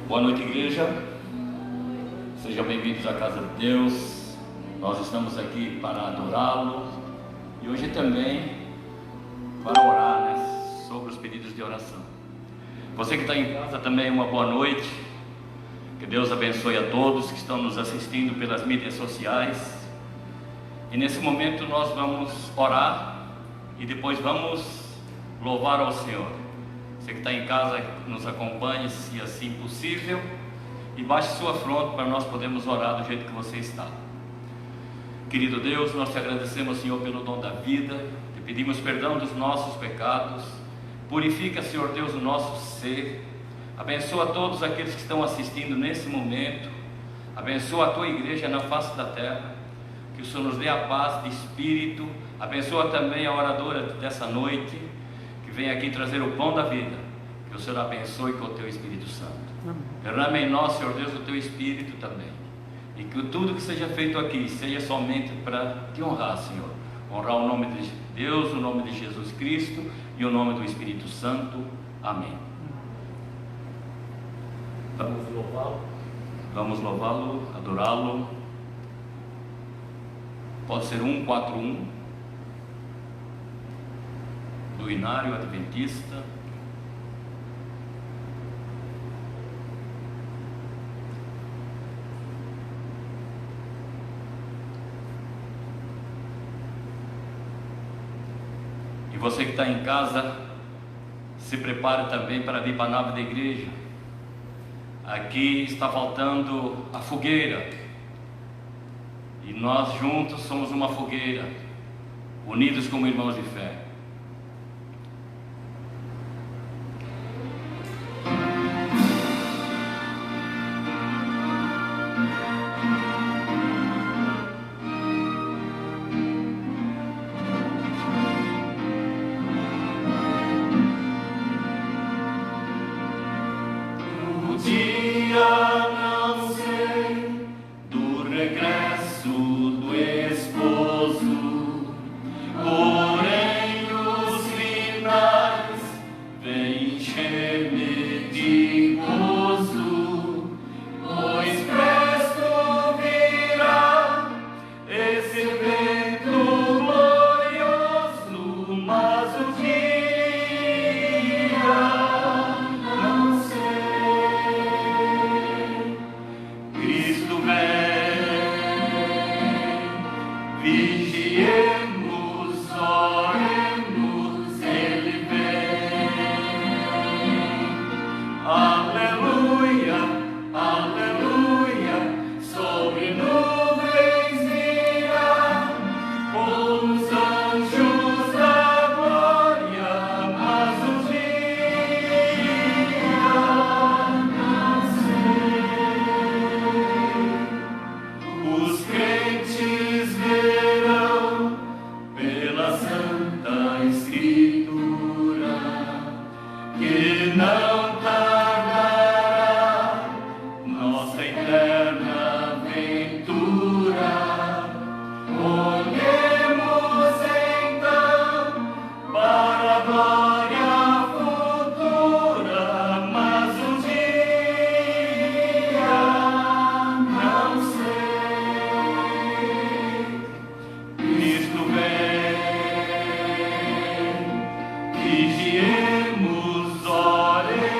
Boa noite, igreja. Sejam bem-vindos à casa de Deus. Nós estamos aqui para adorá-lo e hoje também para orar, sobre os pedidos de oração. Você que está em casa também, uma boa noite. Que Deus abençoe a todos que estão nos assistindo pelas mídias sociais. E nesse momento nós vamos orar e depois vamos louvar ao Senhor. Você que está em casa, nos acompanhe, se assim possível, e baixe sua fronte para nós podermos orar do jeito que você está. Querido Deus, nós te agradecemos, Senhor, pelo dom da vida, te pedimos perdão dos nossos pecados, purifica, Senhor Deus, o nosso ser, abençoa todos aqueles que estão assistindo nesse momento, abençoa a tua igreja na face da terra, que o Senhor nos dê a paz de espírito, abençoa também a oradora dessa noite, vem aqui trazer o pão da vida, que o Senhor abençoe com o teu Espírito Santo. Derrama em nós, Senhor Deus, o teu Espírito também, e que tudo que seja feito aqui seja somente para te honrar, Senhor, honrar o nome de Deus, o nome de Jesus Cristo e o nome do Espírito Santo. Amém. Vamos louvá-lo, adorá-lo. Pode ser 141 do Inário Adventista. E você que está em casa, se prepare também para vir para a nave da igreja. Aqui está faltando a fogueira, e nós juntos somos uma fogueira, unidos como irmãos de fé. Vigiemos, oremos.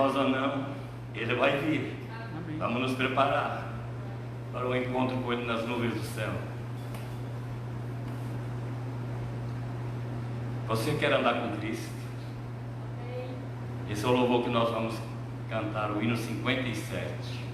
nós ou não, Ele vai vir. Amém. Vamos nos preparar para o encontro com Ele nas nuvens do céu. Você quer andar com Cristo? Esse é o louvor que nós vamos cantar, o hino 57.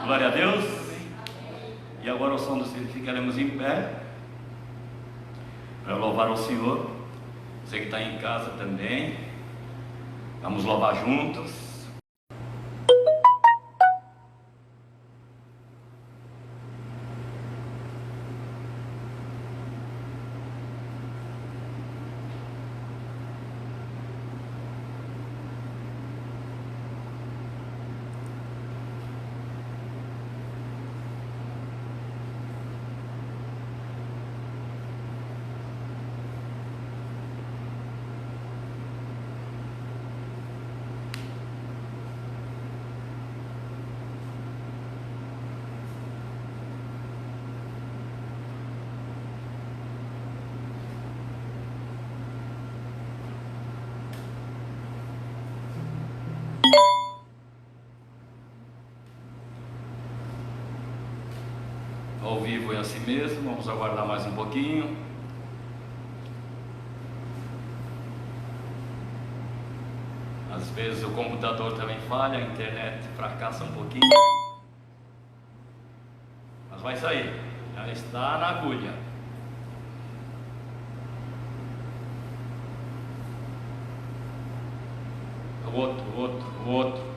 Glória a Deus. E agora o som do Senhor, ficaremos em pé para louvar ao Senhor. Você que está em casa também, Vamos louvar juntos. Ao vivo é assim mesmo, vamos aguardar mais um pouquinho. Às vezes o computador também falha, a internet fracassa um pouquinho. Mas vai sair, já está na agulha. O outro.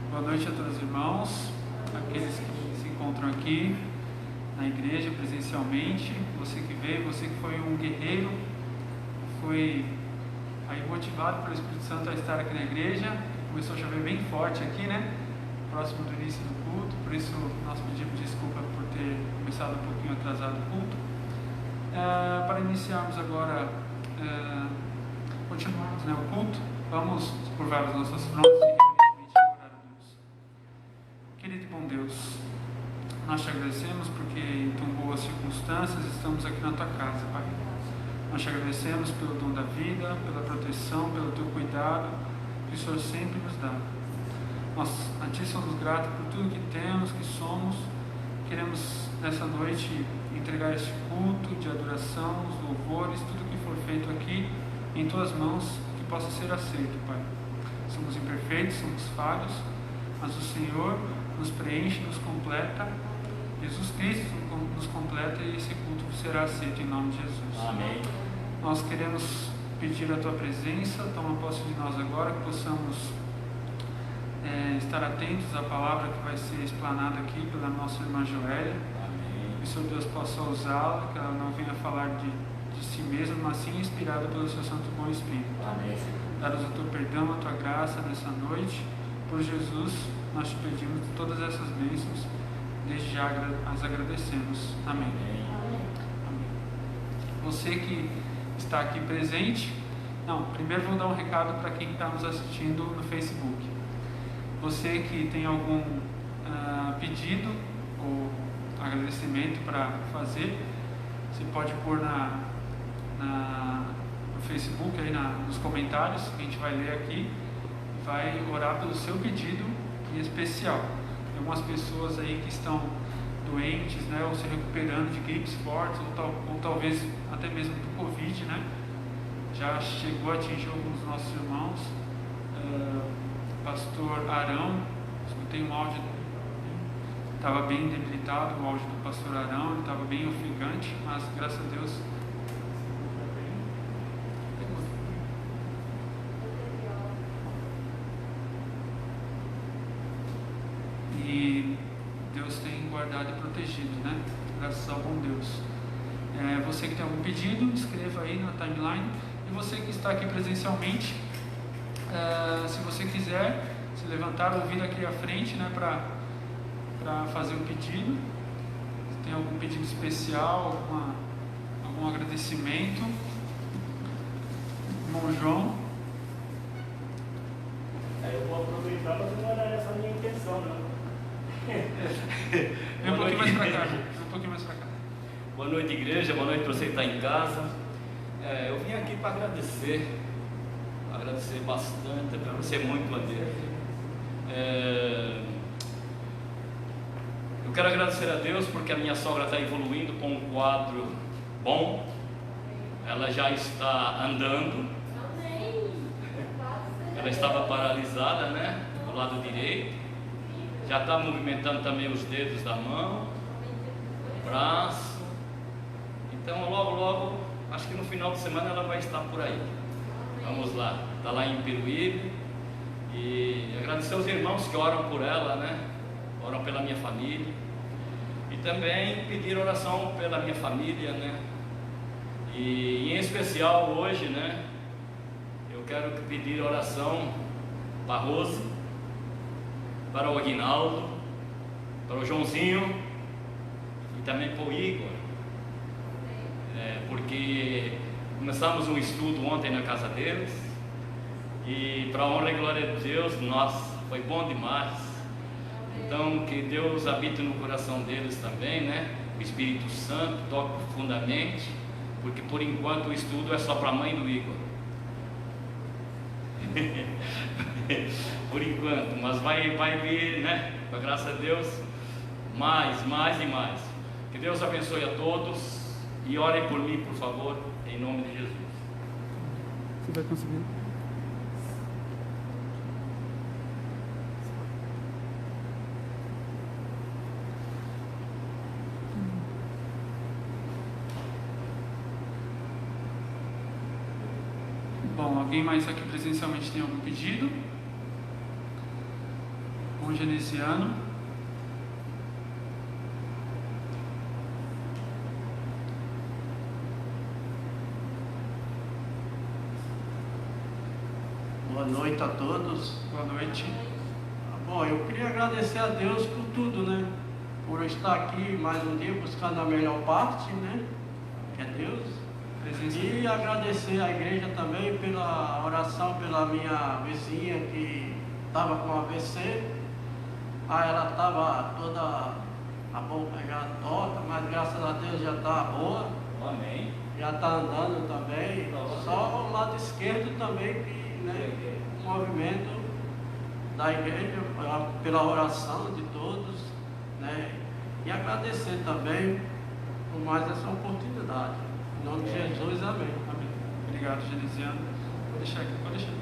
Boa noite a todos os irmãos, aqueles que se encontram aqui na igreja presencialmente, você que veio, você que foi um guerreiro, foi aí motivado pelo Espírito Santo a estar aqui na igreja. Começou a chover bem forte aqui, né? Próximo do início do culto, por isso nós pedimos desculpa por ter começado um pouquinho atrasado o culto. Para iniciarmos agora, continuarmos, né, o culto, vamos curvar as nossas frontes e reverentemente orar a Deus. Querido e bom Deus, nós te agradecemos porque em tão boas circunstâncias estamos aqui na tua casa, Pai. Nós te agradecemos pelo dom da vida, pela proteção, pelo teu cuidado que o Senhor sempre nos dá. Nós a ti somos gratos por tudo que temos, que somos. Queremos nessa noite entregar este culto de adoração, os louvores, tudo que for feito aqui em tuas mãos, que possa ser aceito, Pai. Somos imperfeitos, somos falhos, mas o Senhor nos preenche, nos completa. Jesus Cristo nos completa e esse culto será aceito em nome de Jesus. Amém. Nós queremos pedir a tua presença, toma posse de nós agora, que possamos estar atentos à palavra que vai ser explanada aqui pela nossa irmã Joélia. Amém. Que o Senhor Deus possa usá-la, que ela não venha falar de si mesma, mas sim inspirada pelo seu Santo Bom Espírito. Amém. Dá-nos o teu perdão, a tua graça nessa noite. Por Jesus, nós te pedimos todas essas bênçãos, desde já as agradecemos. Amém. Amém. Você que está aqui presente, primeiro vou dar um recado para quem está nos assistindo no Facebook. Você que tem algum pedido ou agradecimento para fazer, você pode pôr no Facebook, aí nos comentários, que a gente vai ler aqui, vai orar pelo seu pedido em especial. Tem algumas pessoas aí que estão doentes, né, ou se recuperando de gripes fortes, ou talvez até mesmo do Covid, né? Já chegou a atingir alguns dos nossos irmãos. Pastor Arão, escutei um áudio, estava bem debilitado, o áudio do pastor Arão, ele estava bem ofegante, mas graças a Deus e Deus tem guardado e protegido, né? Graças ao bom Deus. Você que tem algum pedido, escreva aí na timeline. E você que está aqui presencialmente, se você quiser se levantar ou vir aqui à frente, né, para fazer o pedido, se tem algum pedido especial, algum agradecimento, irmão João. Eu vou aproveitar para trabalhar essa minha intenção, né? Vem um pouquinho mais para cá, um pouquinho mais para cá. Boa noite, igreja. Boa noite para você que está em casa. Eu vim aqui para agradecer bastante, agradecer muito a Deus. Eu quero agradecer a Deus porque a minha sogra está evoluindo com um quadro bom. Ela já está andando. Ela estava paralisada, né, do lado direito. Já está movimentando também os dedos da mão, o braço. Então logo, acho que no final de semana ela vai estar por aí. Vamos lá, está lá em Peruíbe. E agradecer aos irmãos que oram por ela, né? Oram pela minha família. E também pedir oração pela minha família, né? E em especial hoje, né? Eu quero pedir oração para a Rose, para o Aguinaldo, para o Joãozinho e também para o Igor. Porque começamos um estudo ontem na casa deles e para a honra e glória de Deus, nossa, foi bom demais. Então que Deus habite no coração deles também, né? O Espírito Santo toque profundamente, porque por enquanto o estudo é só para a mãe do Igor. Por enquanto, mas vai vir, né? Com a graça de Deus, mais e mais. Que Deus abençoe a todos e orem por mim, por favor, em nome de Jesus. Você vai conseguir? Bom, alguém mais aqui presencialmente tem algum pedido? irmão Genesiano. Boa noite a todos. Boa noite. Bom, eu queria agradecer a Deus por tudo, né? Por eu estar aqui mais um dia buscando a melhor parte, né? Que é Deus. E agradecer à igreja também pela oração pela minha vizinha que estava com AVC. Ela estava toda a boca já torta, mas graças a Deus já está boa. Amém. Já está andando também. Só o lado esquerdo também que, né, o movimento da igreja pela oração de todos, né? E agradecer também por mais essa oportunidade. Em nome de Jesus, amém. Amém. Obrigado, Genesiano. Vou deixar aqui, pode deixar.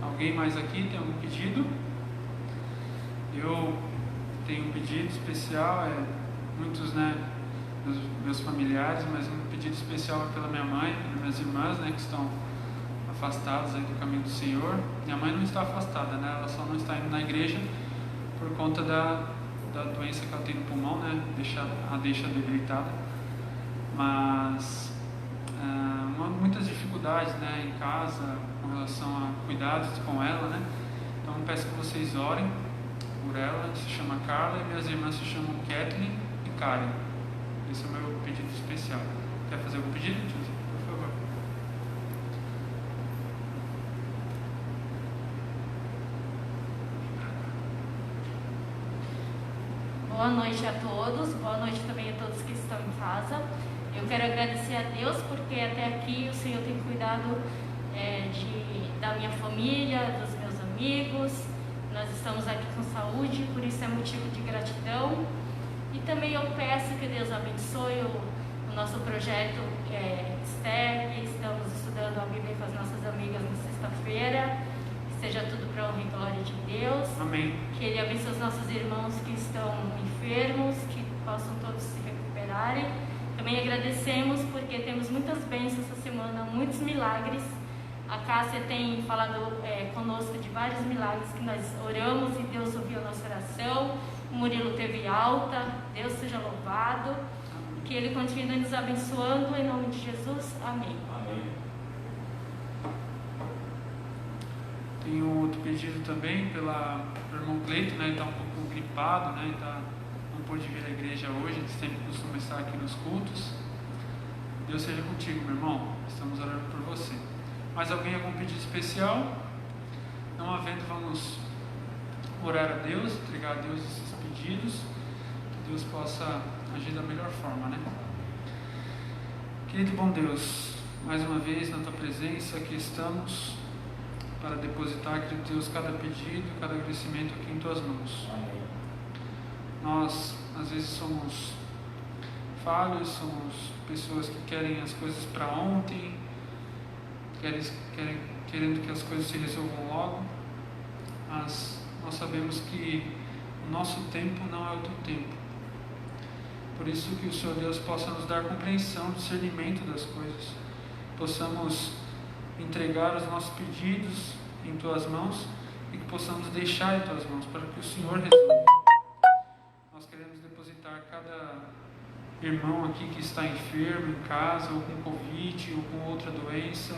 Alguém mais aqui tem algum pedido? Eu tenho um pedido especial, muitos, né, meus familiares, mas um pedido especial é pela minha mãe, pelas minhas irmãs, né, que estão afastadas aí do caminho do Senhor. Minha mãe não está afastada, né, ela só não está indo na igreja por conta da doença que ela tem no pulmão, né, a deixa debilitada, mas muitas dificuldades, né, em casa com relação a cuidados com ela, né. Então eu peço que vocês orem por ela. Se chama Carla e minhas irmãs se chamam Kathleen e Karen. Esse é o meu pedido especial. Quer fazer algum pedido, tiozinho? Por favor. Boa noite a todos, boa noite também a todos que estão em casa. Eu quero agradecer a Deus porque até aqui o Senhor tem cuidado da minha família, dos meus amigos. Nós estamos aqui com saúde, por isso é motivo de gratidão. E também eu peço que Deus abençoe o nosso projeto STEP. Estamos estudando a Bíblia com as nossas amigas na sexta-feira. Que seja tudo para a honra e glória de Deus. Amém. Que Ele abençoe os nossos irmãos que estão enfermos, que possam todos se recuperarem. Também agradecemos porque temos muitas bênçãos essa semana, muitos milagres. A Cássia tem falado conosco de vários milagres que nós oramos e Deus ouviu a nossa oração. O Murilo teve alta, Deus seja louvado. Que Ele continue nos abençoando, em nome de Jesus. Amém. Amém. Tem um outro pedido também pelo irmão Cleito, né? Ele está um pouco gripado, né? Não pôde vir à igreja hoje, ele sempre costuma estar aqui nos cultos. Deus seja contigo, meu irmão. Estamos orando por você. Mais alguém algum pedido especial? Não havendo, vamos orar a Deus, entregar a Deus esses pedidos, que Deus possa agir da melhor forma, né? Querido e bom Deus, mais uma vez na Tua presença aqui estamos para depositar, querido Deus, cada pedido, cada agradecimento aqui em Tuas mãos. Amém. Nós, às vezes, somos falhos, somos pessoas que querem as coisas para ontem, querendo que as coisas se resolvam logo, mas nós sabemos que o nosso tempo não é o Teu tempo. Por isso que o Senhor Deus possa nos dar compreensão, discernimento das coisas, possamos entregar os nossos pedidos em Tuas mãos e que possamos deixar em Tuas mãos para que o Senhor resolva. Nós queremos depositar cada irmão aqui que está enfermo em casa, ou com Covid, ou com outra doença,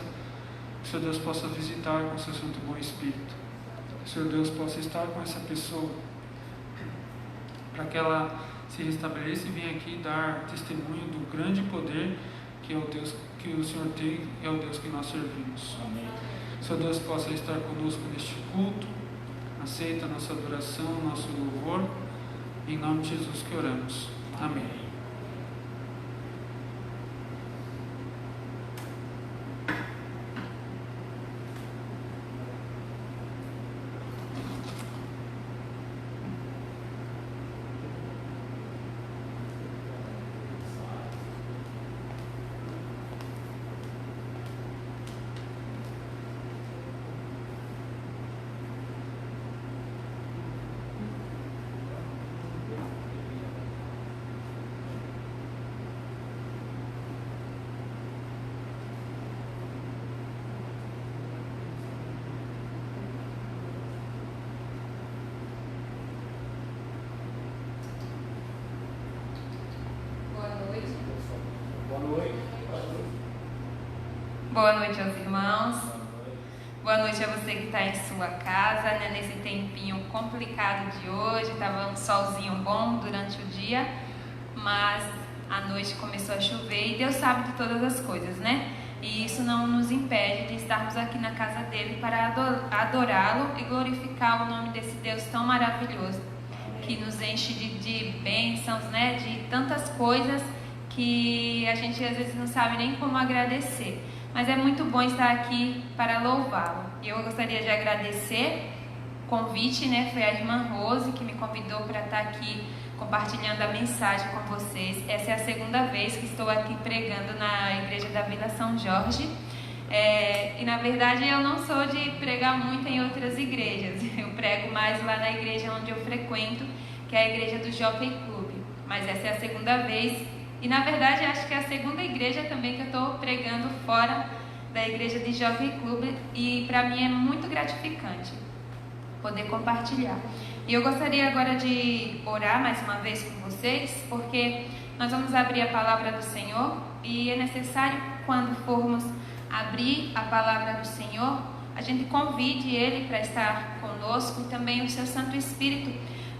que o Senhor Deus possa visitar com o Seu Santo Bom Espírito, que o Senhor Deus possa estar com essa pessoa, para que ela se restabeleça e venha aqui dar testemunho do grande poder que é o Deus que o Senhor tem, é o Deus que nós servimos. Amém. Que o Senhor Deus possa estar conosco neste culto, aceita a nossa adoração, nosso louvor, em nome de Jesus que oramos. Amém. Boa noite aos irmãos. Boa noite a você que está em sua casa, né, nesse tempinho complicado de hoje. Estava um solzinho bom durante o dia, mas à noite começou a chover e Deus sabe de todas as coisas, né? E isso não nos impede de estarmos aqui na casa dele para adorá-lo e glorificar o nome desse Deus tão maravilhoso, que nos enche de bênçãos, né? De tantas coisas que a gente às vezes não sabe nem como agradecer. Mas é muito bom estar aqui para louvá-lo. E eu gostaria de agradecer o convite, né? Foi a irmã Rose que me convidou para estar aqui compartilhando a mensagem com vocês. Essa é a segunda vez que estou aqui pregando na igreja da Vila São Jorge. E na verdade eu não sou de pregar muito em outras igrejas. Eu prego mais lá na igreja onde eu frequento, que é a igreja do Jockey Club. Mas essa é a segunda vez. E na verdade acho que é a segunda igreja também que eu estou pregando fora da igreja de Jockey Club. E para mim é muito gratificante poder compartilhar. E eu gostaria agora de orar mais uma vez com vocês, porque nós vamos abrir a palavra do Senhor. E é necessário, quando formos abrir a palavra do Senhor, a gente convide Ele para estar conosco e também o seu Santo Espírito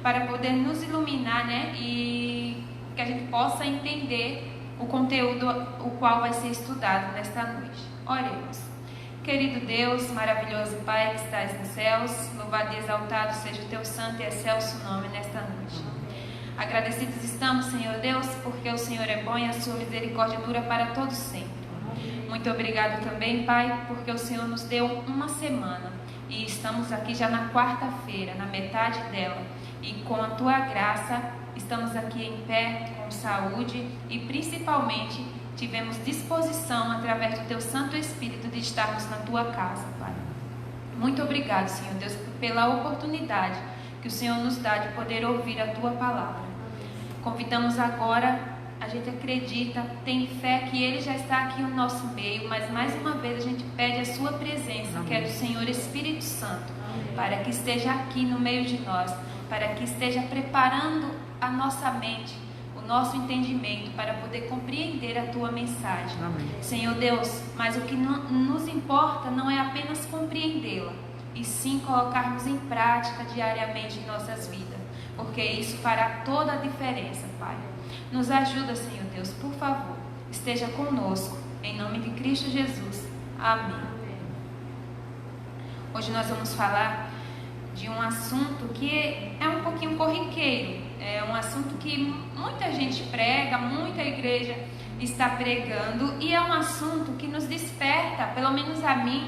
para poder nos iluminar, né? E que a gente possa entender o conteúdo o qual vai ser estudado nesta noite. Oremos. Querido Deus, maravilhoso Pai que estás nos céus, louvado e exaltado seja o teu santo e excelso nome nesta noite. Agradecidos estamos, Senhor Deus, porque o Senhor é bom e a sua misericórdia dura para todos sempre. Muito obrigado também, Pai, porque o Senhor nos deu uma semana e estamos aqui já na quarta-feira, na metade dela, e com a tua graça estamos aqui em pé, com saúde e principalmente tivemos disposição através do teu Santo Espírito de estarmos na tua casa, Pai. Muito obrigado, Senhor Deus, pela oportunidade que o Senhor nos dá de poder ouvir a tua palavra. Convidamos agora, a gente acredita, tem fé que Ele já está aqui no nosso meio, mas mais uma vez a gente pede a sua presença, que é do Senhor Espírito Santo, para que esteja aqui no meio de nós, para que esteja preparando a nossa mente, o nosso entendimento para poder compreender a tua mensagem. Amém. Senhor Deus, mas o que nos importa não é apenas compreendê-la, e sim colocarmos em prática diariamente em nossas vidas, porque isso fará toda a diferença, Pai. Nos ajuda, Senhor Deus, por favor, esteja conosco, em nome de Cristo Jesus. Amém. Hoje nós vamos falar de um assunto que é um pouquinho corriqueiro, é um assunto que muita gente prega, muita igreja está pregando, e é um assunto que nos desperta, pelo menos a mim,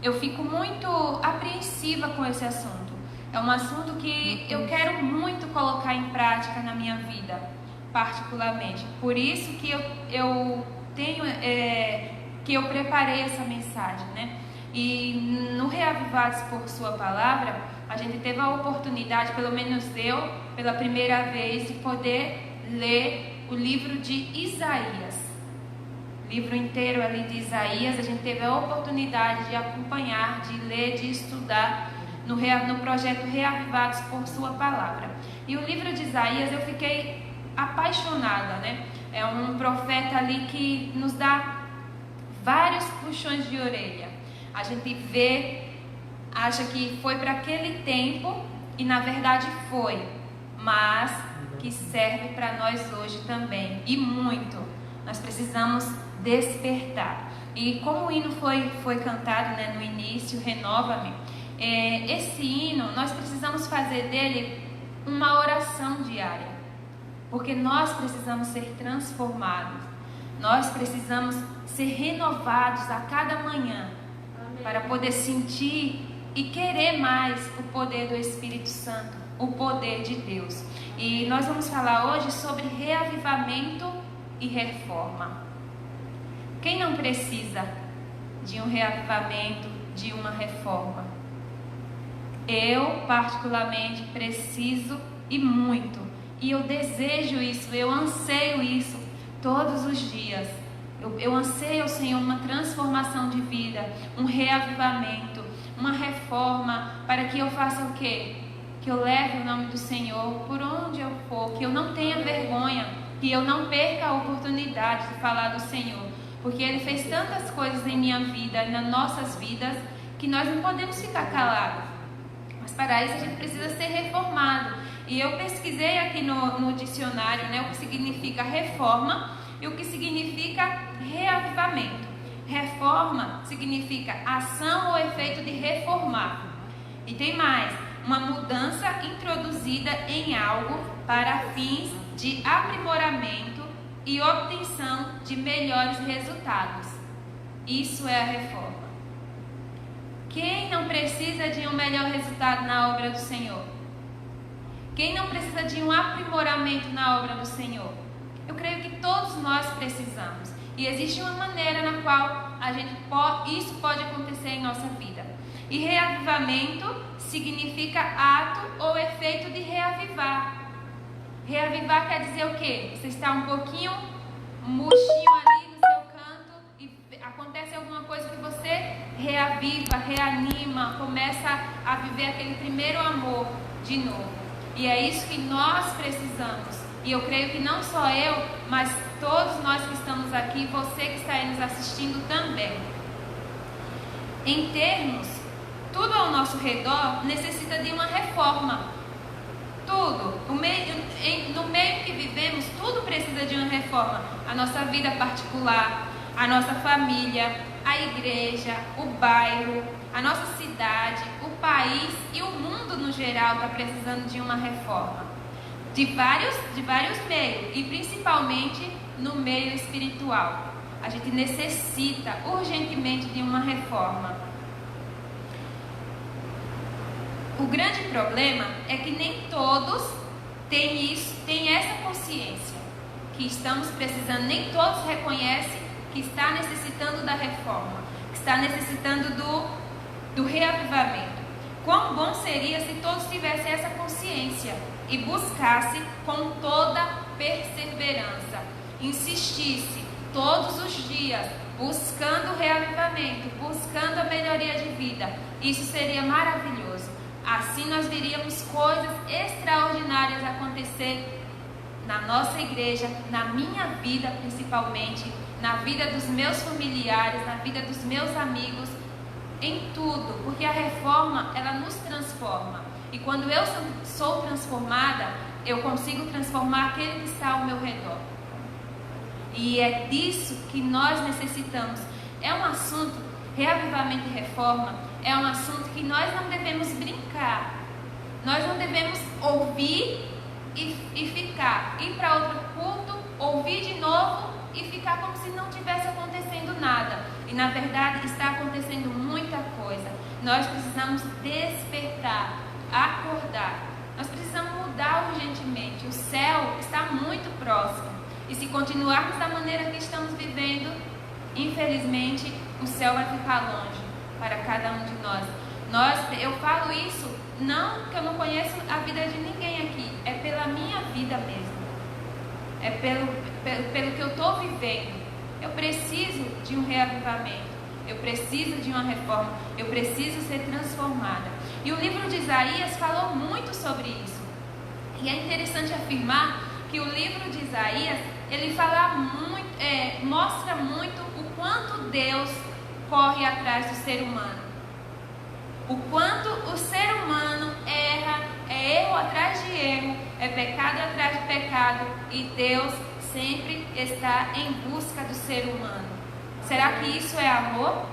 eu fico muito apreensiva com esse assunto. É um assunto que eu quero muito colocar em prática na minha vida, particularmente. Por isso que eu preparei essa mensagem, né? E no Reavivados por Sua Palavra, a gente teve a oportunidade, pelo menos eu, pela primeira vez, de poder ler o livro de Isaías. Livro inteiro ali de Isaías, a gente teve a oportunidade de acompanhar, de ler, de estudar no projeto Reavivados por Sua Palavra. E o livro de Isaías eu fiquei apaixonada, né? É um profeta ali que nos dá vários puxões de orelha. A gente vê, acha que foi para aquele tempo e na verdade foi, mas que serve para nós hoje também, e muito. Nós precisamos despertar. E como o hino foi cantado, né, no início, Renova-me, esse hino nós precisamos fazer dele uma oração diária, porque nós precisamos ser transformados, nós precisamos ser renovados a cada manhã, para poder sentir e querer mais o poder do Espírito Santo, o poder de Deus. E nós vamos falar hoje sobre reavivamento e reforma. Quem não precisa de um reavivamento, de uma reforma? Eu, particularmente, preciso e muito. E eu desejo isso, eu anseio isso todos os dias. Eu anseio, Senhor, uma transformação de vida, um reavivamento, uma reforma, para que eu faça o quê? Que eu leve o nome do Senhor por onde eu for, que eu não tenha vergonha, que eu não perca a oportunidade de falar do Senhor, porque Ele fez tantas coisas em minha vida, nas nossas vidas, que nós não podemos ficar calados. Mas para isso a gente precisa ser reformado. E eu pesquisei aqui no dicionário, né, o que significa reforma e o que significa reavivamento. Reforma significa ação ou efeito de reformar. E tem mais, uma mudança introduzida em algo para fins de aprimoramento e obtenção de melhores resultados. Isso é a reforma. Quem não precisa de um melhor resultado na obra do Senhor? Quem não precisa de um aprimoramento na obra do Senhor? Eu creio que todos nós precisamos. E existe uma maneira na qual isso pode acontecer em nossa vida. E reavivamento significa ato ou efeito de reavivar. Reavivar quer dizer o quê? Você está um pouquinho murchinho ali no seu canto e acontece alguma coisa que você reaviva, reanima, começa a viver aquele primeiro amor de novo. E é isso que nós precisamos. E eu creio que não só eu, mas todos nós que estamos aqui, você que está aí nos assistindo também. Em termos, tudo ao nosso redor necessita de uma reforma. Tudo. No meio que vivemos, tudo precisa de uma reforma. A nossa vida particular, a nossa família, a igreja, o bairro, a nossa cidade, o país e o mundo no geral está precisando de uma reforma. De vários meios, e principalmente no meio espiritual. A gente necessita urgentemente de uma reforma. O grande problema é que nem todos têm essa consciência que estamos precisando, nem todos reconhecem que está necessitando da reforma, que está necessitando do reavivamento. Quão bom seria se todos tivessem essa consciência e buscasse com toda perseverança, insistisse todos os dias, buscando o reavivamento, buscando a melhoria de vida. Isso seria maravilhoso. Assim nós veríamos coisas extraordinárias acontecer na nossa igreja, na minha vida principalmente, na vida dos meus familiares, na vida dos meus amigos, em tudo, porque a reforma, ela nos transforma. E quando eu sou transformada, eu consigo transformar aquele que está ao meu redor. E é disso que nós necessitamos. É um assunto, reavivamento e reforma, é um assunto que nós não devemos brincar. Nós não devemos ouvir e ficar, ir para outro culto, ouvir de novo e ficar como se não tivesse acontecendo nada. E na verdade está acontecendo muita coisa. Nós precisamos despertar, acordar. Nós precisamos mudar urgentemente. O céu está muito próximo. E se continuarmos da maneira que estamos vivendo, infelizmente o céu vai ficar longe para cada um de nós. Eu falo isso não que eu não conheço a vida de ninguém aqui, é pela minha vida mesmo. É pelo que eu estou vivendo. Eu preciso de um reavivamento. Eu preciso de uma reforma. Eu preciso ser transformada. E o livro de Isaías falou muito sobre isso. E é interessante afirmar que o livro de Isaías, ele mostra muito o quanto Deus corre atrás do ser humano. O quanto o ser humano erra, é erro atrás de erro, é pecado atrás de pecado, e Deus sempre está em busca do ser humano. Será que isso é amor?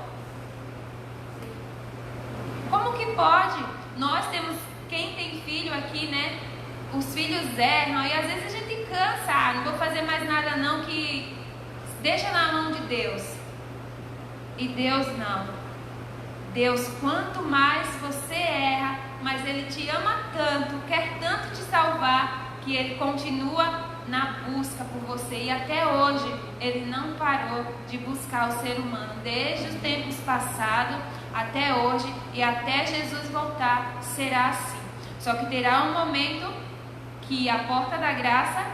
Como que pode? Nós temos, quem tem filho aqui, né? Os filhos erram e às vezes a gente cansa. Não vou fazer mais nada não, que deixa na mão de Deus. E Deus não. Deus, quanto mais você erra, mas Ele te ama tanto, quer tanto te salvar, que Ele continua na busca por você. E até hoje Ele não parou de buscar o ser humano, desde os tempos passados até hoje, e até Jesus voltar será assim. Só que terá um momento que a porta da graça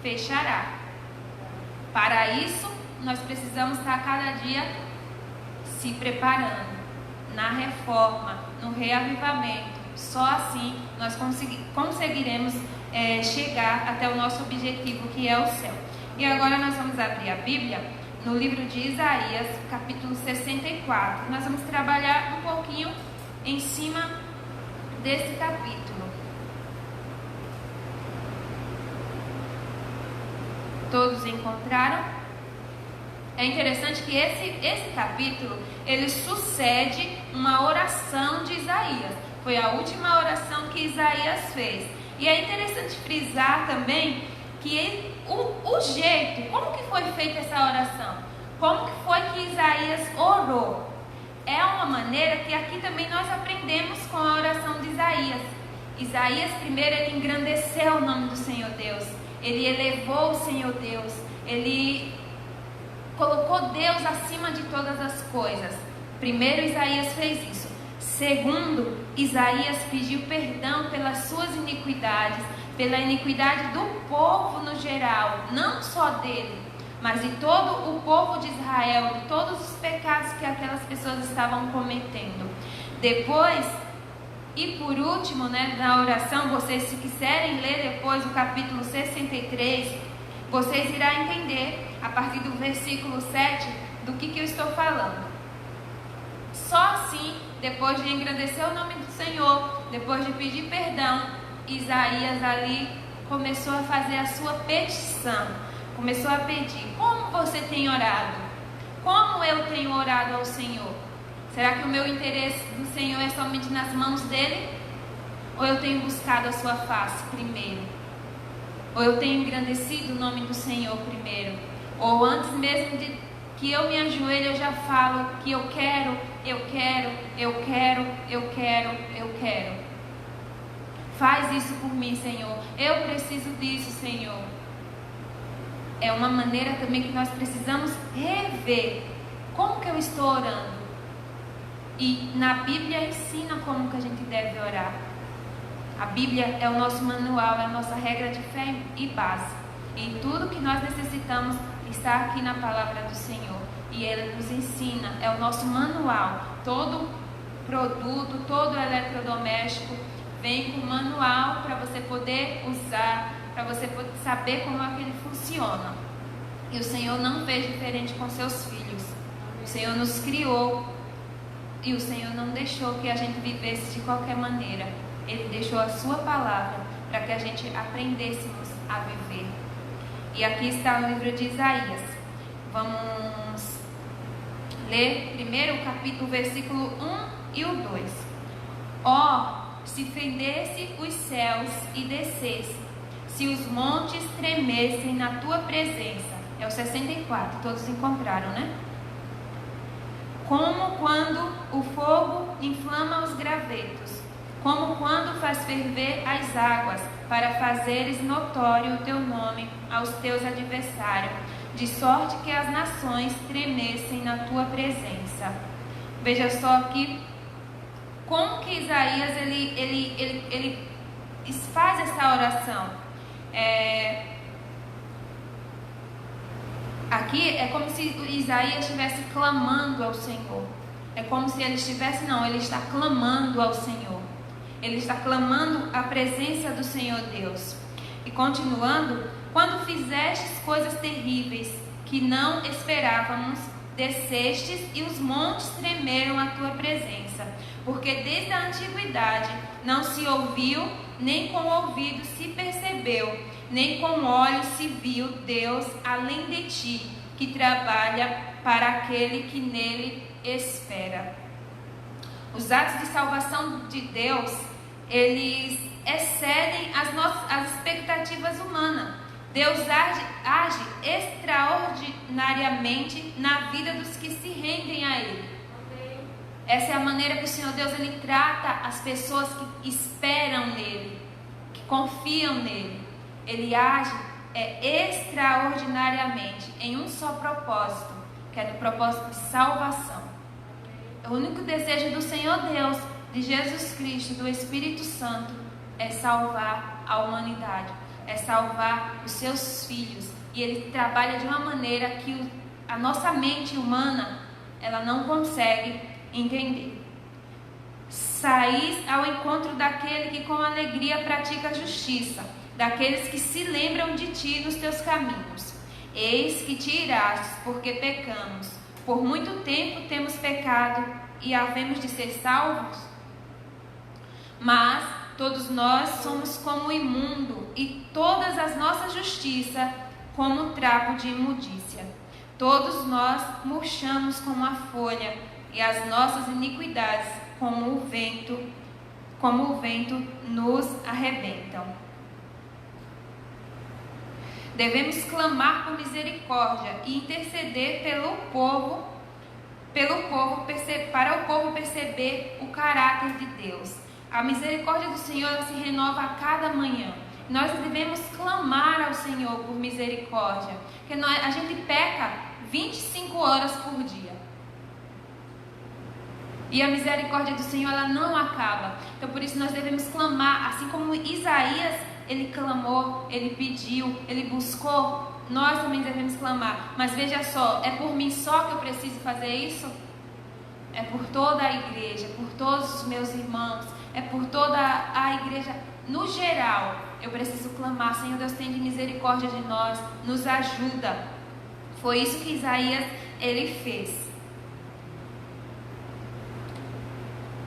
fechará. Para isso nós precisamos estar cada dia se preparando na reforma, no reavivamento. Só assim nós conseguiremos chegar até o nosso objetivo, que é o céu. E agora nós vamos abrir a Bíblia no livro de Isaías, capítulo 64. Nós vamos trabalhar um pouquinho em cima desse capítulo. Todos encontraram? É interessante que esse capítulo, ele sucede uma oração de Isaías. Foi a última oração que Isaías fez. E é interessante frisar também que o jeito, como que foi feita essa oração? Como que foi que Isaías orou? É uma maneira que aqui também nós aprendemos com a oração de Isaías. Isaías primeiro, ele engrandeceu o nome do Senhor Deus. Ele elevou o Senhor Deus. Ele colocou Deus acima de todas as coisas. Primeiro, Isaías fez isso. Segundo, Isaías pediu perdão pelas suas iniquidades, pela iniquidade do povo no geral, não só dele, mas de todo o povo de Israel, de todos os pecados que aquelas pessoas estavam cometendo. Depois, e por último, na oração, vocês, se quiserem ler depois o capítulo 63, vocês irão entender, a partir do versículo 7, do que eu estou falando. Só assim, depois de engrandecer o nome do Senhor, depois de pedir perdão, Isaías ali começou a fazer a sua petição. Começou a pedir: como você tem orado? Como eu tenho orado ao Senhor? Será que o meu interesse do Senhor é somente nas mãos dele? Ou eu tenho buscado a sua face primeiro? Ou eu tenho engrandecido o nome do Senhor primeiro? Ou antes mesmo de que eu me ajoelho, eu já falo que eu quero. Faz isso por mim, Senhor. Eu preciso disso, Senhor. É uma maneira também que nós precisamos rever como que eu estou orando. E na Bíblia ensina como que a gente deve orar. A Bíblia é o nosso manual, é a nossa regra de fé e base. E tudo que nós necessitamos está aqui na palavra do Senhor. E Ele nos ensina, é o nosso manual. Todo produto, todo eletrodoméstico vem com manual para você poder usar, para você poder saber como é que ele funciona. E o Senhor não fez diferente com seus filhos. O Senhor nos criou e o Senhor não deixou que a gente vivesse de qualquer maneira. Ele deixou a sua palavra para que a gente aprendêssemos a viver. E aqui está o livro de Isaías. Vamos ler primeiro o capítulo, versículo 1 e o 2. Se fendesse os céus e descesse, se os montes tremessem na tua presença. É o 64, todos encontraram, né? Como quando o fogo inflama os gravetos, como quando faz ferver as águas, para fazeres notório o teu nome aos teus adversários, de sorte que as nações tremessem na tua presença. Veja só aqui como que Isaías ele faz essa oração. Aqui é como se Isaías estivesse clamando ao Senhor. É como se ele estivesse, ele está clamando ao Senhor. Ele está clamando a presença do Senhor Deus. E continuando: quando fizestes coisas terríveis que não esperávamos, descestes e os montes tremeram à tua presença. Porque desde a antiguidade não se ouviu, nem com o ouvido se percebeu, nem com olhos se viu Deus além de ti, que trabalha para aquele que nele espera. Os atos de salvação de Deus, eles excedem as expectativas humanas. Deus age extraordinariamente na vida dos que se rendem a Ele. Essa é a maneira que o Senhor Deus ele trata as pessoas que esperam nele, que confiam nele. Ele age extraordinariamente em um só propósito, que é do propósito de salvação. O único desejo do Senhor Deus, de Jesus Cristo, do Espírito Santo, é salvar a humanidade, é salvar os seus filhos. E Ele trabalha de uma maneira que a nossa mente humana, ela não consegue entender. Saís ao encontro daquele que com alegria pratica a justiça, daqueles que se lembram de ti nos teus caminhos. Eis que te irastes, porque pecamos. Por muito tempo temos pecado e havemos de ser salvos? Mas todos nós somos como imundo, e todas as nossas justiças como trapo de imundícia. Todos nós murchamos como a folha, e as nossas iniquidades como o vento nos arrebentam. Devemos clamar por misericórdia e interceder para o povo perceber o caráter de Deus. A misericórdia do Senhor se renova a cada manhã. Nós devemos clamar ao Senhor por misericórdia, porque a gente peca 25 horas por dia. E a misericórdia do Senhor, ela não acaba. Então por isso nós devemos clamar, assim como Isaías, ele clamou, ele pediu, ele buscou, nós também devemos clamar. Mas veja só, é por mim só que eu preciso fazer isso? É por toda a igreja, por todos os meus irmãos, é por toda a igreja no geral. Eu preciso clamar: Senhor Deus, tem de misericórdia de nós, nos ajuda. Foi isso que Isaías, ele fez.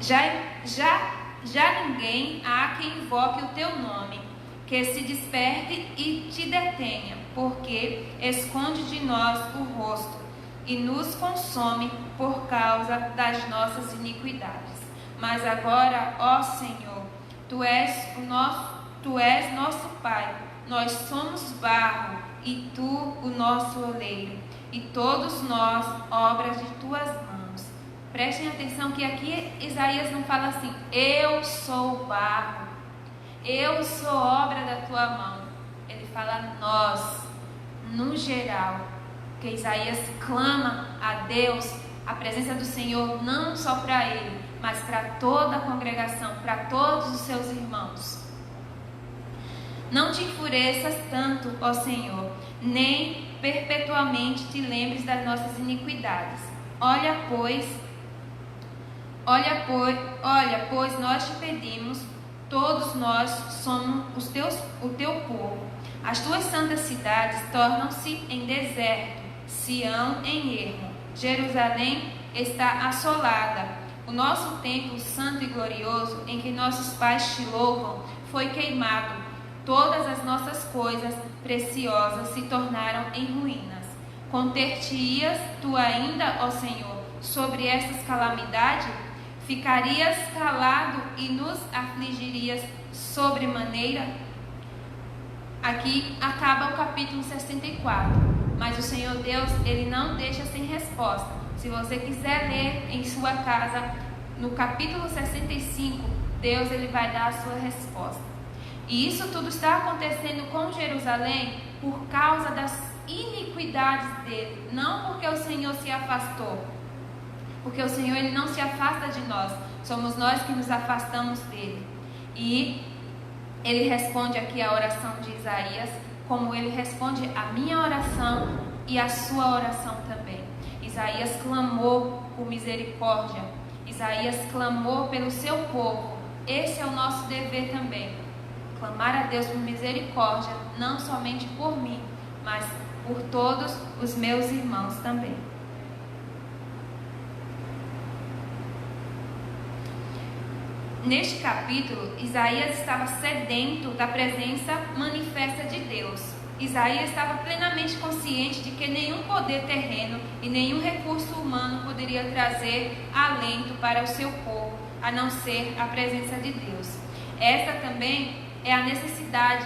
Já ninguém há que invoque o teu nome, que se desperte e te detenha, porque esconde de nós o rosto e nos consome por causa das nossas iniquidades. Mas agora, ó Senhor, Tu és nosso Pai, nós somos barro e Tu o nosso oleiro, e todos nós obras de Tuas mãos. Prestem atenção que aqui Isaías não fala assim: eu sou barro, eu sou obra da Tua mão. Ele fala nós, no geral, que Isaías clama a Deus, a presença do Senhor, não só para ele, mas para toda a congregação, para todos os seus irmãos. Não te enfureças tanto, ó Senhor, nem perpetuamente te lembres das nossas iniquidades. Olha, pois nós te pedimos, todos nós somos o teu povo. As tuas santas cidades tornam-se em deserto, Sião em ermo, Jerusalém está assolada. O nosso templo santo e glorioso, em que nossos pais te louvam, foi queimado. Todas as nossas coisas preciosas se tornaram em ruínas. Conter-te-ias tu ainda, ó Senhor, sobre estas calamidades? Ficarias calado e nos afligirias sobremaneira? Aqui acaba o capítulo 64, mas o Senhor Deus, Ele não deixa sem resposta. Se você quiser ler em sua casa, no capítulo 65, Deus ele vai dar a sua resposta. E isso tudo está acontecendo com Jerusalém por causa das iniquidades dele, não porque o Senhor se afastou. Porque o Senhor ele não se afasta de nós, somos nós que nos afastamos dele. E ele responde aqui a oração de Isaías, como ele responde a minha oração e a sua oração também. Isaías clamou por misericórdia, Isaías clamou pelo seu povo. Esse é o nosso dever também, clamar a Deus por misericórdia, não somente por mim, mas por todos os meus irmãos também. Neste capítulo, Isaías estava sedento da presença manifesta de Deus. Isaías estava plenamente consciente de que nenhum poder terreno e nenhum recurso humano poderia trazer alento para o seu povo, a não ser a presença de Deus. Esta também é a necessidade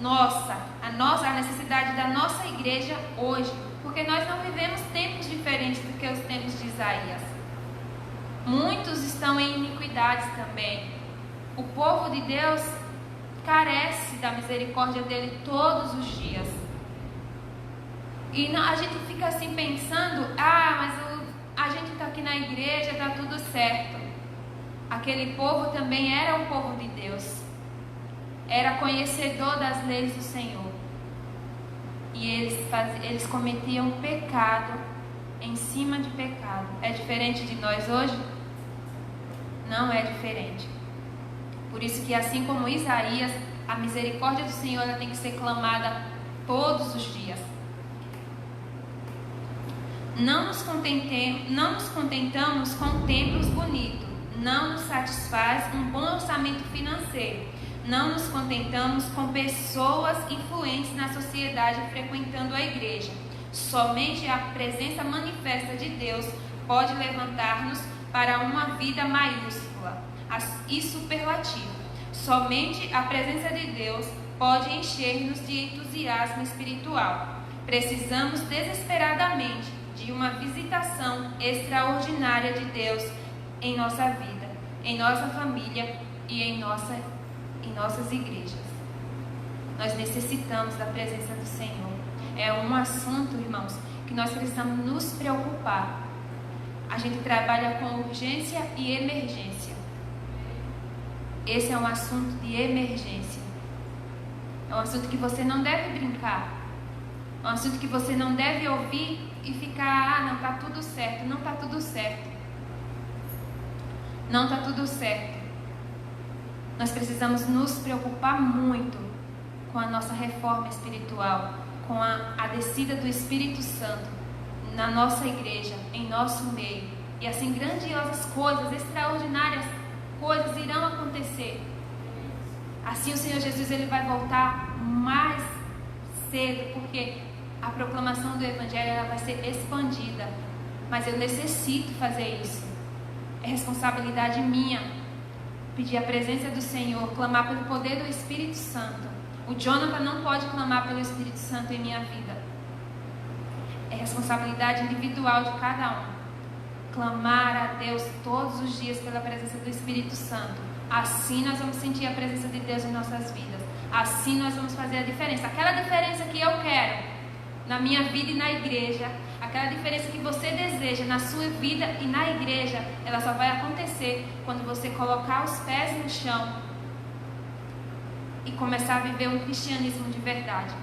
a necessidade da nossa igreja hoje, porque nós não vivemos tempos diferentes do que os tempos de Isaías. Muitos estão em iniquidades também. O povo de Deus carece da misericórdia dele todos os dias. E a gente fica assim pensando: mas a gente está aqui na igreja, está tudo certo. Aquele povo também era o povo de Deus, era conhecedor das leis do Senhor. E eles cometiam pecado em cima de pecado. É diferente de nós hoje? Não é diferente. Por isso que, assim como Isaías, a misericórdia do Senhor ela tem que ser clamada todos os dias. Não nos contentamos com templos bonitos. Não nos satisfaz um bom orçamento financeiro. Não nos contentamos com pessoas influentes na sociedade frequentando a igreja. Somente a presença manifesta de Deus pode levantar-nos para uma vida maiúscula e superlativa. Somente a presença de Deus pode encher-nos de entusiasmo espiritual. Precisamos desesperadamente de uma visitação extraordinária de Deus em nossa vida, em nossa família e em nossas igrejas. Nós necessitamos da presença do Senhor. É um assunto, irmãos, que nós precisamos nos preocupar. A gente trabalha com urgência e emergência. Esse é um assunto de emergência. É um assunto que você não deve brincar. É um assunto que você não deve ouvir e ficar, não está tudo certo. Não está tudo certo. Não está tudo certo. Nós precisamos nos preocupar muito com a nossa reforma espiritual, com a descida do Espírito Santo na nossa igreja, em nosso meio. E assim, grandiosas coisas, extraordinárias coisas irão acontecer. Assim o Senhor Jesus ele vai voltar mais cedo, porque a proclamação do Evangelho ela vai ser expandida. Mas eu necessito fazer isso. É responsabilidade minha pedir a presença do Senhor, clamar pelo poder do Espírito Santo. O Jonathan não pode clamar pelo Espírito Santo em minha vida. É responsabilidade individual de cada um. Clamar a Deus todos os dias pela presença do Espírito Santo. Assim nós vamos sentir a presença de Deus em nossas vidas. Assim nós vamos fazer a diferença. Aquela diferença que eu quero na minha vida e na igreja, aquela diferença que você deseja na sua vida e na igreja, ela só vai acontecer quando você colocar os pés no chão e começar a viver um cristianismo de verdade.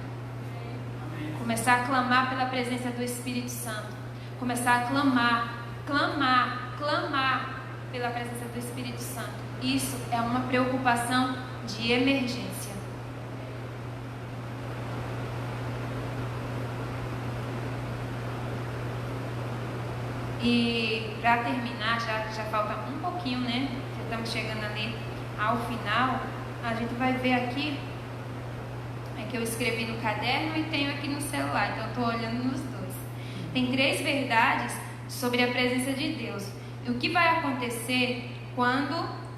Começar a clamar pela presença do Espírito Santo. Começar a clamar pela presença do Espírito Santo. Isso é uma preocupação de emergência. E para terminar, já falta um pouquinho, né? Já estamos chegando ali ao final. A gente vai ver aqui, é que eu escrevi no caderno e tenho aqui no celular, então eu estou olhando nos dois. Tem 3 verdades sobre a presença de Deus. E o que vai acontecer quando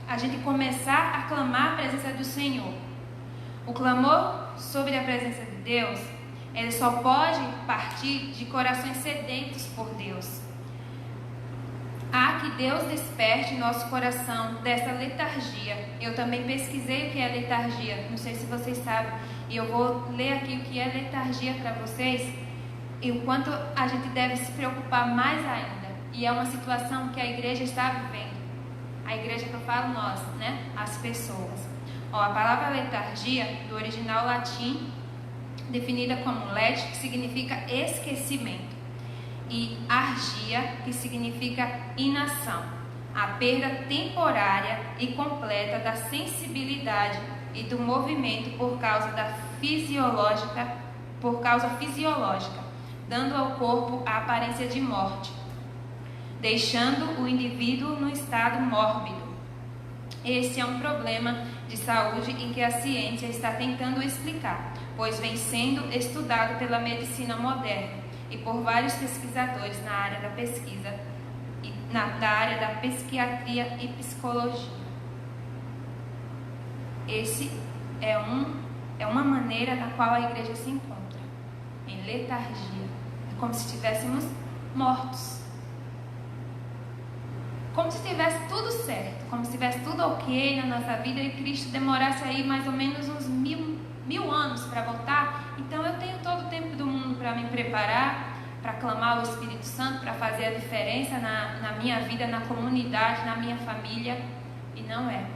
a gente começar a clamar a presença do Senhor? O clamor sobre a presença de Deus, ele só pode partir de corações sedentos por Deus. Há que Deus desperte nosso coração dessa letargia. Eu também pesquisei o que é letargia, não sei se vocês sabem, e eu vou ler aqui o que é letargia para vocês, e o quanto a gente deve se preocupar mais ainda. E é uma situação que a igreja está vivendo. A igreja que eu falo nós, né? As pessoas. A palavra letargia, do original latim, definida como let, que significa esquecimento, e argia, que significa inação, a perda temporária e completa da sensibilidade e do movimento por causa fisiológica, dando ao corpo a aparência de morte, deixando o indivíduo no estado mórbido. Esse é um problema de saúde em que a ciência está tentando explicar, pois vem sendo estudado pela medicina moderna e por vários pesquisadores na área da pesquisa, da área da psiquiatria e psicologia. Esse é uma maneira na qual a igreja se encontra, em letargia. É como se estivéssemos mortos. Como se tivesse tudo certo, como se tivesse tudo ok na nossa vida e Cristo demorasse aí mais ou menos uns mil anos para voltar. Então eu tenho todo o tempo do mundo para me preparar, para clamar ao Espírito Santo, para fazer a diferença na minha vida, na comunidade, na minha família. E não é.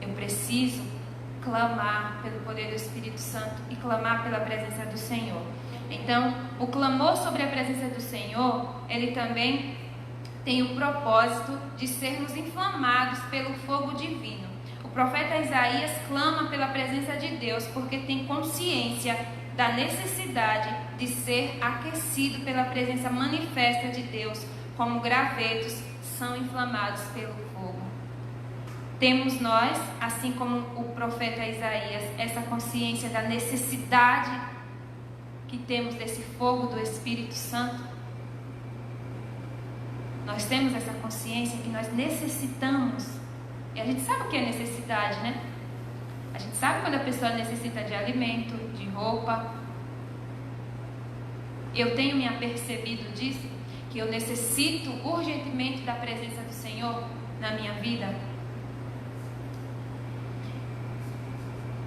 Eu preciso clamar pelo poder do Espírito Santo e clamar pela presença do Senhor. Então, o clamor sobre a presença do Senhor, ele também tem o propósito de sermos inflamados pelo fogo divino. O profeta Isaías clama pela presença de Deus porque tem consciência da necessidade de ser aquecido pela presença manifesta de Deus, como gravetos são inflamados pelo fogo. Temos nós, assim como o profeta Isaías, essa consciência da necessidade que temos desse fogo do Espírito Santo? Nós temos essa consciência que nós necessitamos. E a gente sabe o que é necessidade, né? A gente sabe quando a pessoa necessita de alimento, de roupa. Eu tenho me apercebido disso, que eu necessito urgentemente da presença do Senhor na minha vida.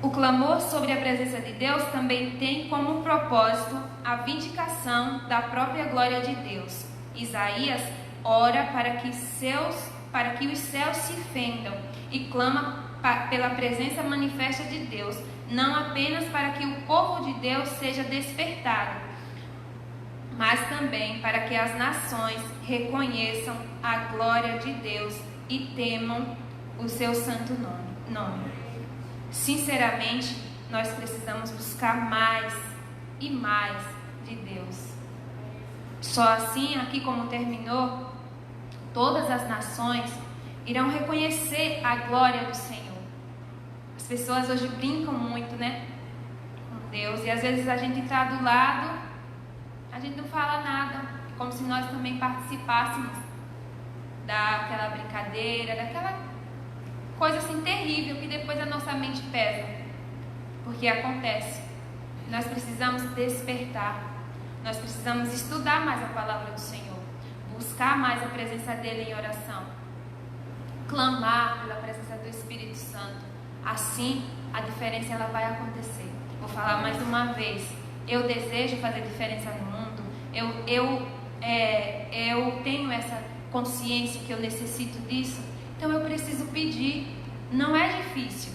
O clamor sobre a presença de Deus também tem como propósito a vindicação da própria glória de Deus. Isaías ora para que os céus se fendam e clama pela presença manifesta de Deus, não apenas para que o povo de Deus seja despertado, mas também para que as nações reconheçam a glória de Deus e temam o seu santo nome. Sinceramente, nós precisamos buscar mais e mais de Deus. Só assim, aqui como terminou, todas as nações irão reconhecer a glória do Senhor. As pessoas hoje brincam muito, né, com Deus, e às vezes a gente está do lado, a gente não fala nada, como se nós também participássemos daquela brincadeira, daquela coisa assim terrível que depois a nossa mente pesa, porque acontece. Nós precisamos despertar, nós precisamos estudar mais a palavra do Senhor, buscar mais a presença dele em oração, clamar pela presença do Espírito Santo. Assim a diferença ela vai acontecer. Vou falar mais uma vez, eu desejo fazer diferença no mundo, eu tenho essa consciência que eu necessito disso. Então eu preciso pedir. Não é difícil.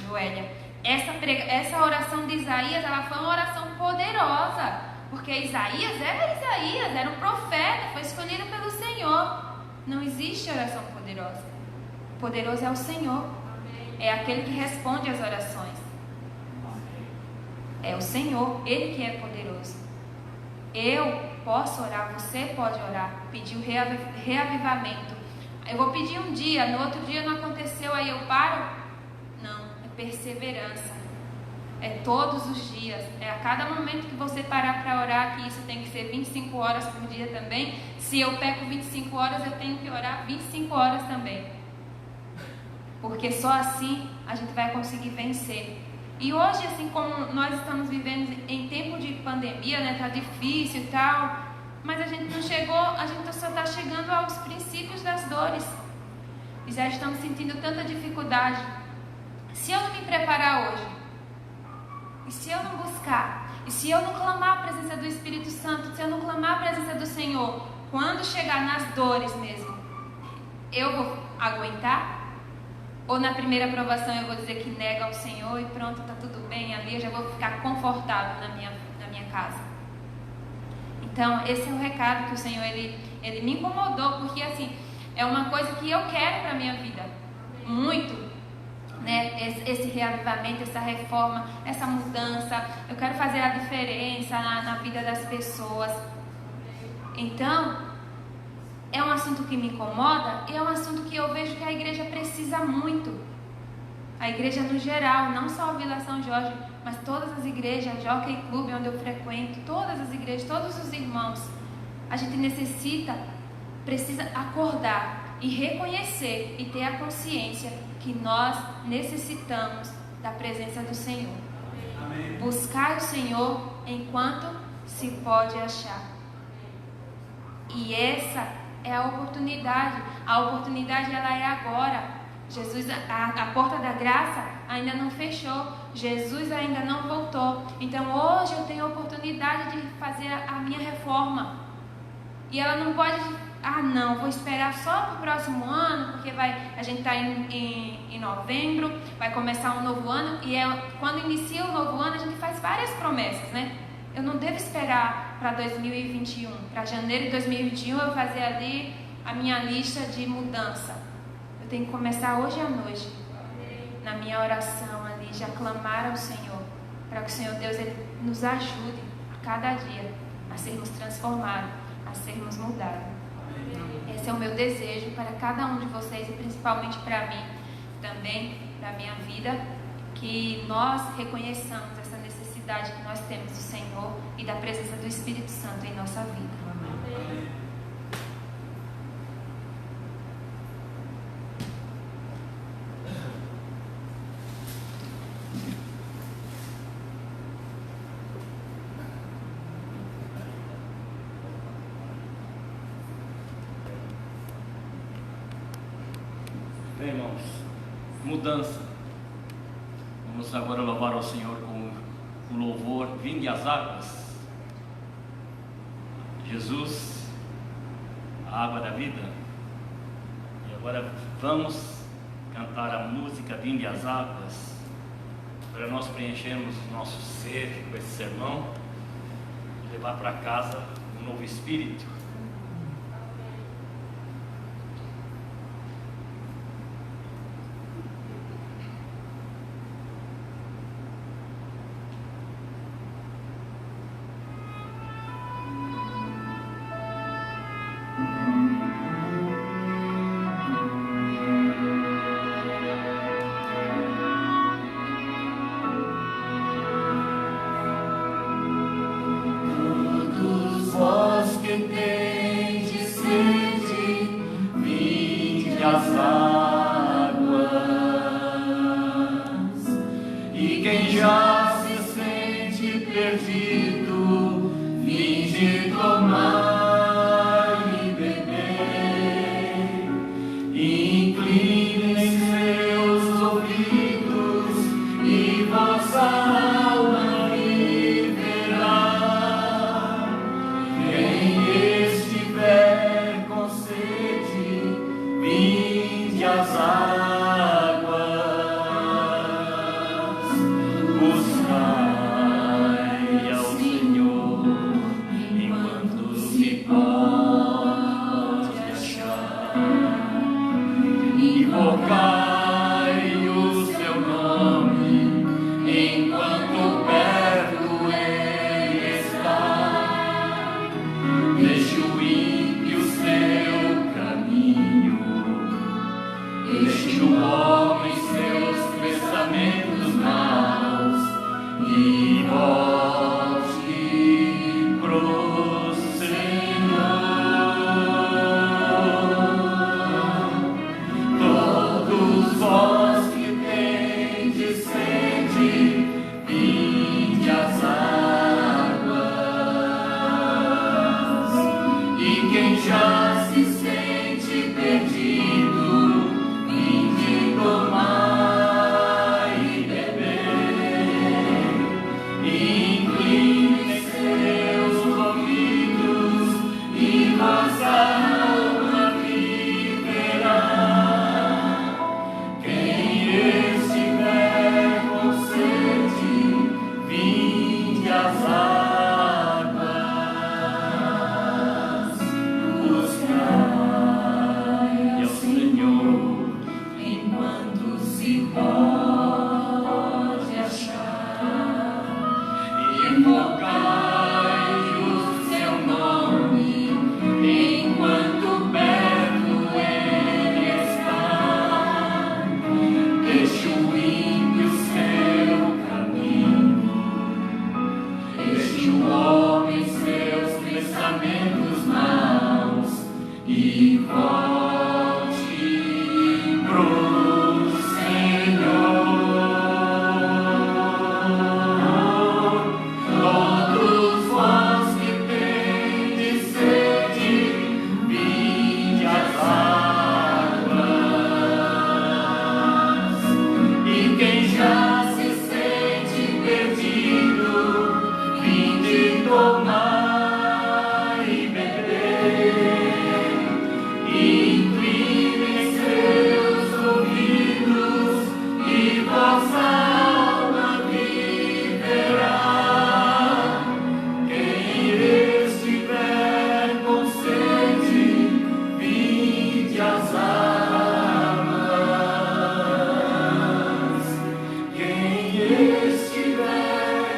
Joélia, essa oração de Isaías, ela foi uma oração poderosa, porque Isaías era um profeta, foi escolhido pelo Senhor. Não existe oração poderosa. O poderoso é o Senhor. É aquele que responde às orações. É o Senhor, Ele que é poderoso. Eu posso orar, você pode orar, pedir o reavivamento. Eu vou pedir um dia, no outro dia não aconteceu, aí eu paro? Não, é perseverança. É todos os dias, é a cada momento que você parar para orar, que isso tem que ser 25 horas por dia também. Se eu peco 25 horas, eu tenho que orar 25 horas também. Porque só assim a gente vai conseguir vencer. E hoje, assim como nós estamos vivendo em tempo de pandemia, né, tá difícil e tal, mas a gente não chegou, a gente só está chegando aos princípios das dores. E já estamos sentindo tanta dificuldade. Se eu não me preparar hoje, e se eu não buscar, e se eu não clamar a presença do Espírito Santo, se eu não clamar a presença do Senhor, quando chegar nas dores mesmo, eu vou aguentar? Ou na primeira provação eu vou dizer que nega ao Senhor e pronto, está tudo bem ali, eu já vou ficar confortável na minha casa? Então, esse é o recado que o Senhor, ele me incomodou, porque assim, é uma coisa que eu quero para a minha vida, muito, né? Esse reavivamento, essa reforma, essa mudança, eu quero fazer a diferença na vida das pessoas. Então, é um assunto que me incomoda e é um assunto que eu vejo que a igreja precisa muito. A igreja no geral, não só a Vila São Jorge, mas todas as igrejas, Jockey Club, onde eu frequento, todas as igrejas, todos os irmãos, a gente precisa acordar e reconhecer e ter a consciência que nós necessitamos da presença do Senhor. Amém. Buscar o Senhor enquanto se pode achar. E essa é a oportunidade. A oportunidade ela é agora. Jesus, a porta da graça ainda não fechou. Jesus ainda não voltou. Então hoje eu tenho a oportunidade de fazer a minha reforma. E ela não pode, não, vou esperar só para o próximo ano, porque a gente está em novembro, vai começar um novo ano. E quando inicia o novo ano, a gente faz várias promessas, né? Eu não devo esperar para 2021. Para janeiro de 2021 eu fazer ali a minha lista de mudança. Eu tenho que começar hoje à noite, na minha oração ali, já clamar ao Senhor. para que o Senhor Deus Ele nos ajude a cada dia a sermos transformados, a sermos mudados. Esse é o meu desejo para cada um de vocês e principalmente para mim também, para a minha vida, que nós reconheçamos essa necessidade que nós temos do Senhor e da presença do Espírito Santo em nossa vida. Amém. Bem, irmãos, mudança. Vamos agora louvar ao Senhor com o louvor Vinde às Águas. Jesus, a água da vida. E agora vamos cantar a música Vinde às Águas, para nós preenchermos o nosso ser com esse sermão e levar para casa um novo espírito. Estiver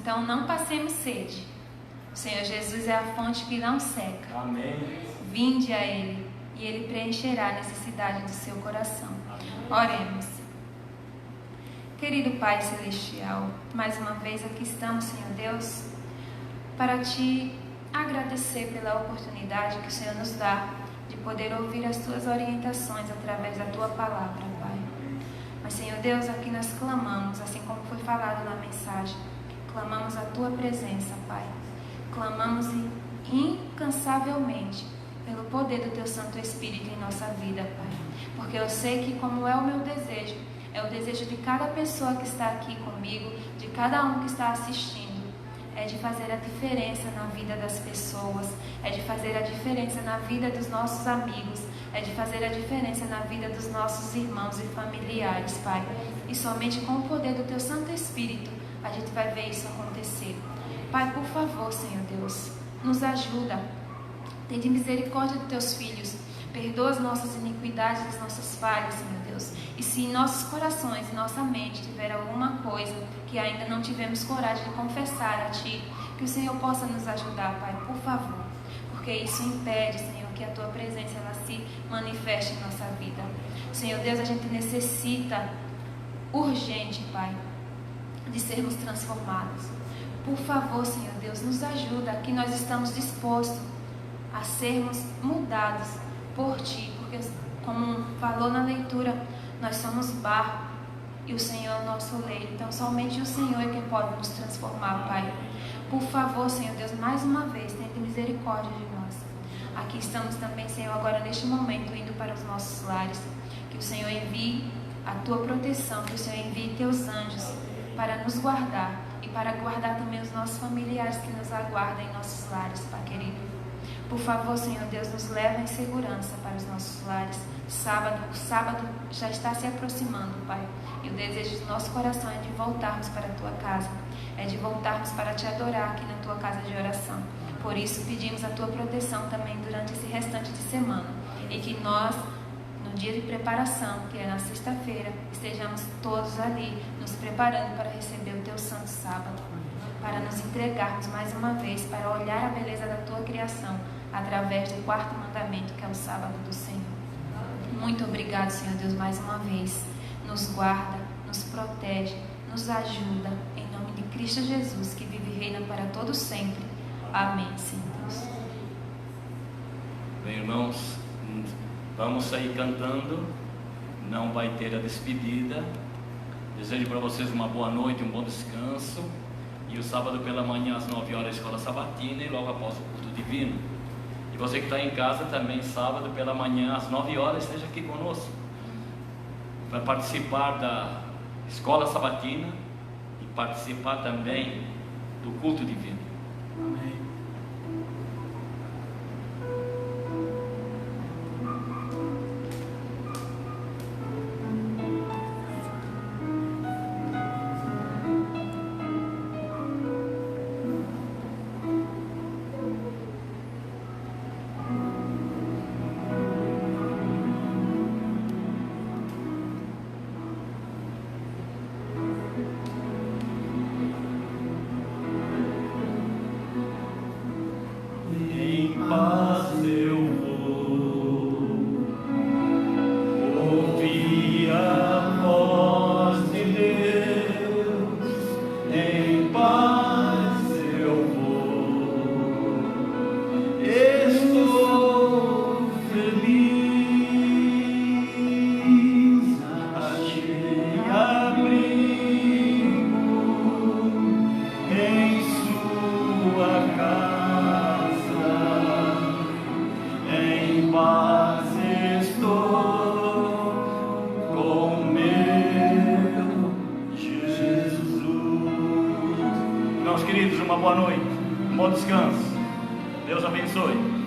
Então não passemos sede. O Senhor Jesus é a fonte que não seca. Amém. Vinde a Ele e Ele preencherá a necessidade do seu coração. Oremos. Querido Pai Celestial, mais uma vez aqui estamos, Senhor Deus, para Te agradecer pela oportunidade que o Senhor nos dá de poder ouvir as Tuas orientações através da Tua palavra, Pai. Mas, Senhor Deus, aqui nós clamamos, assim como foi falado na mensagem, clamamos a Tua presença, Pai. Clamamos incansavelmente pelo poder do Teu Santo Espírito em nossa vida, Pai. Porque eu sei que, como é o meu desejo, é o desejo de cada pessoa que está aqui comigo, de cada um que está assistindo, é de fazer a diferença na vida das pessoas, é de fazer a diferença na vida dos nossos amigos, é de fazer a diferença na vida dos nossos irmãos e familiares, Pai. E somente com o poder do Teu Santo Espírito a gente vai ver isso acontecer. Pai, por favor, Senhor Deus, nos ajuda. Tende misericórdia dos Teus filhos. Perdoa as nossas iniquidades, as nossas falhas, Senhor Deus. E se em nossos corações, em nossa mente, tiver alguma coisa que ainda não tivemos coragem de confessar a Ti, que o Senhor possa nos ajudar, Pai, por favor. Porque isso impede, Senhor, que a Tua presença ela se manifeste em nossa vida. Senhor Deus, a gente necessita urgente, Pai, de sermos transformados. Por favor, Senhor Deus, nos ajuda, que nós estamos dispostos a sermos mudados por Ti, porque como falou na leitura, nós somos barro e o Senhor é o nosso oleiro. Então somente o Senhor é quem pode nos transformar, Pai. Por favor, Senhor Deus, mais uma vez, tenha misericórdia de nós. Aqui estamos também, Senhor, agora neste momento, indo para os nossos lares. Que o Senhor envie a Tua proteção, que o Senhor envie Teus anjos para nos guardar e para guardar também os nossos familiares que nos aguardam em nossos lares, Pai querido. Por favor, Senhor Deus, nos leva em segurança para os nossos lares. O sábado já está se aproximando, Pai. E o desejo do nosso coração é de voltarmos para a Tua casa. É de voltarmos para Te adorar aqui na Tua casa de oração. Por isso, pedimos a Tua proteção também durante esse restante de semana. E que nós, no dia de preparação, que é na sexta-feira, estejamos todos ali, nos preparando para receber o Teu santo sábado. Para nos entregarmos mais uma vez, para olhar a beleza da Tua criação, através do quarto mandamento, que é o sábado do Senhor. Muito obrigado, Senhor Deus, mais uma vez. Nos guarda, nos protege, nos ajuda, em nome de Cristo Jesus, que vive e reina para todos sempre. Amém, Senhor Deus. Bem, irmãos, vamos sair cantando, não vai ter a despedida. Desejo para vocês uma boa noite, um bom descanso. E o sábado pela manhã, às 9 horas, a escola sabatina, e logo após o culto divino. E você que está em casa também, sábado pela manhã, às 9 horas, esteja aqui conosco para participar da escola sabatina e participar também do culto divino. Amém. Meus queridos, uma boa noite, um bom descanso. Deus abençoe.